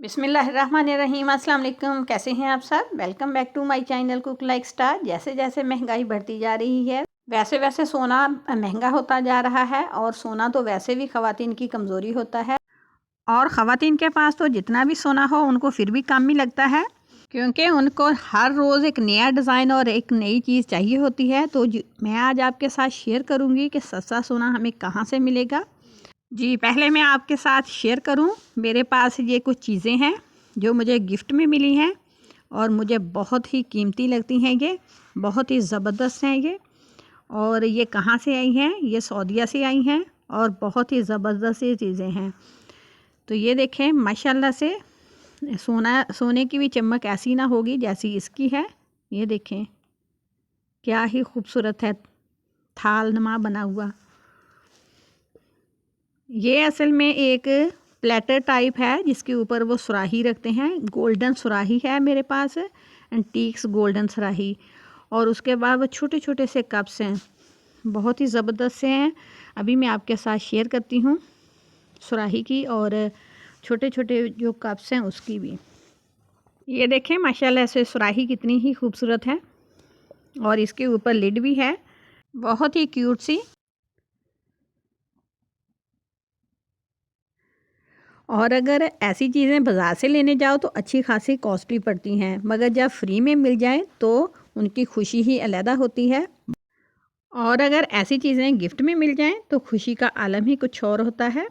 बिस्मिल्लाहिर्रहमानिर्रहीम। अस्सलाम वालेकुम। कैसे हैं आप सब? Welcome back to my channel cook like star. जैसे जैसे महंगाई बढ़ती जा रही है वैसे वैसे सोना महंगा होता जा रहा है, और सोना तो वैसे भी ख़वातीन की कमज़ोरी होता है, और ख़वातीन के पास तो जितना भी सोना हो उनको फिर भी कम ही लगता है, क्योंकि उनको हर रोज़ एक नया डिज़ाइन और एक नई चीज़ चाहिए होती है। तो मैं आज आपके साथ शेयर करूँगी कि सस्ता सोना हमें कहाँ से मिलेगा। जी, पहले मैं आपके साथ शेयर करूं, मेरे पास ये कुछ चीज़ें हैं जो मुझे गिफ्ट में मिली हैं और मुझे बहुत ही कीमती लगती हैं। ये बहुत ही ज़बरदस्त हैं ये, और ये कहाँ से आई हैं? ये सऊदीया से आई हैं और बहुत ही ज़बरदस्त ये चीज़ें हैं। तो ये देखें, माशाल्लाह से सोने की भी चमक ऐसी ना होगी जैसी इसकी है। ये देखें क्या ही खूबसूरत है, थाल नुमा बना हुआ। ये असल में एक प्लेटर टाइप है जिसके ऊपर वो सुराही रखते हैं। गोल्डन सुराही है मेरे पास, एंटीक्स गोल्डन सुराही, और उसके बाद वो छोटे छोटे से कप्स हैं, बहुत ही ज़बरदस्त से हैं। अभी मैं आपके साथ शेयर करती हूँ सुराही की और छोटे छोटे जो कप्स हैं उसकी भी। ये देखें माशाल्लाह से सुराही कितनी ही खूबसूरत है, और इसके ऊपर लिड भी है, बहुत ही क्यूट सी। और अगर ऐसी चीज़ें बाज़ार से लेने जाओ तो अच्छी खासी कॉस्टली पड़ती हैं, मगर जब फ्री में मिल जाए तो उनकी खुशी ही अलग होती है। और अगर ऐसी चीज़ें गिफ्ट में मिल जाएं तो खुशी का आलम ही कुछ और होता है।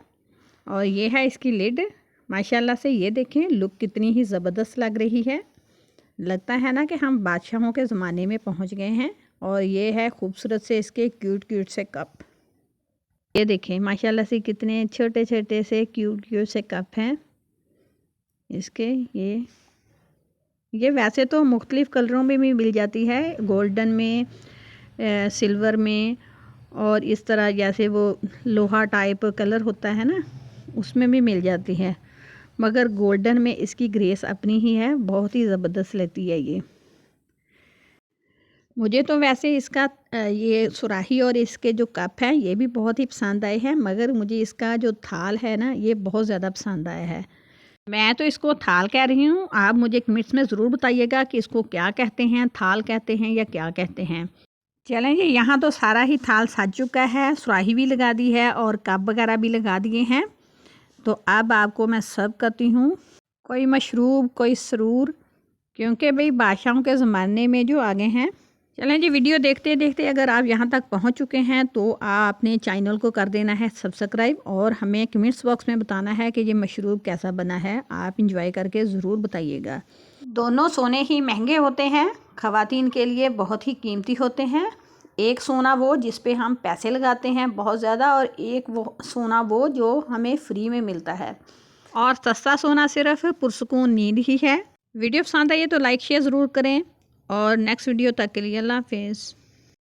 और ये है इसकी लिड, माशाल्लाह से। ये देखें लुक कितनी ही ज़बरदस्त लग रही है, लगता है ना कि हम बादशाहों के ज़माने में पहुंच गए हैं। और ये है खूबसूरत से इसके क्यूट क्यूट से कप। ये देखें माशाल्लाह से कितने छोटे छोटे से क्यूट क्यूट से कप हैं इसके। ये वैसे तो मुख्तलिफ़ कलरों में भी मिल जाती है, गोल्डन में, सिल्वर में, और इस तरह जैसे वो लोहा टाइप कलर होता है ना उसमें भी मिल जाती है, मगर गोल्डन में इसकी ग्रेस अपनी ही है, बहुत ही ज़बरदस्त लगती है ये। मुझे तो वैसे इसका ये सुराही और इसके जो कप हैं ये भी बहुत ही पसंद आए हैं, मगर मुझे इसका जो थाल है ना ये बहुत ज़्यादा पसंद आया है। मैं तो इसको थाल कह रही हूँ, आप मुझे कमेंट्स में ज़रूर बताइएगा कि इसको क्या कहते हैं, थाल कहते हैं या क्या कहते हैं। चलें जी, यहाँ तो सारा ही थाल सज चुका है, सुराही भी लगा दी है और कप वगैरह भी लगा दिए हैं। तो अब आपको मैं सर्व करती हूँ, कोई मशरूब कोई सरूर, क्योंकि भाई बादशाहों के ज़माने में जो आगे हैं। चलें जी, वीडियो देखते देखते अगर आप यहाँ तक पहुँच चुके हैं तो आपने चैनल को कर देना है सब्सक्राइब, और हमें कमेंट्स बॉक्स में बताना है कि ये मशरूब कैसा बना है। आप इंजॉय करके ज़रूर बताइएगा। दोनों सोने ही महंगे होते हैं, ख़वातीन के लिए बहुत ही कीमती होते हैं। एक सोना वो जिस पे हम पैसे लगाते हैं बहुत ज़्यादा, और एक वो सोना वो जो हमें फ्री में मिलता है। और सस्ता सोना सिर्फ पुरसुकून नींद ही है। वीडियो पसंद आई तो लाइक शेयर ज़रूर करें, और नेक्स्ट वीडियो तक के लिए अल्लाह हाफिज़।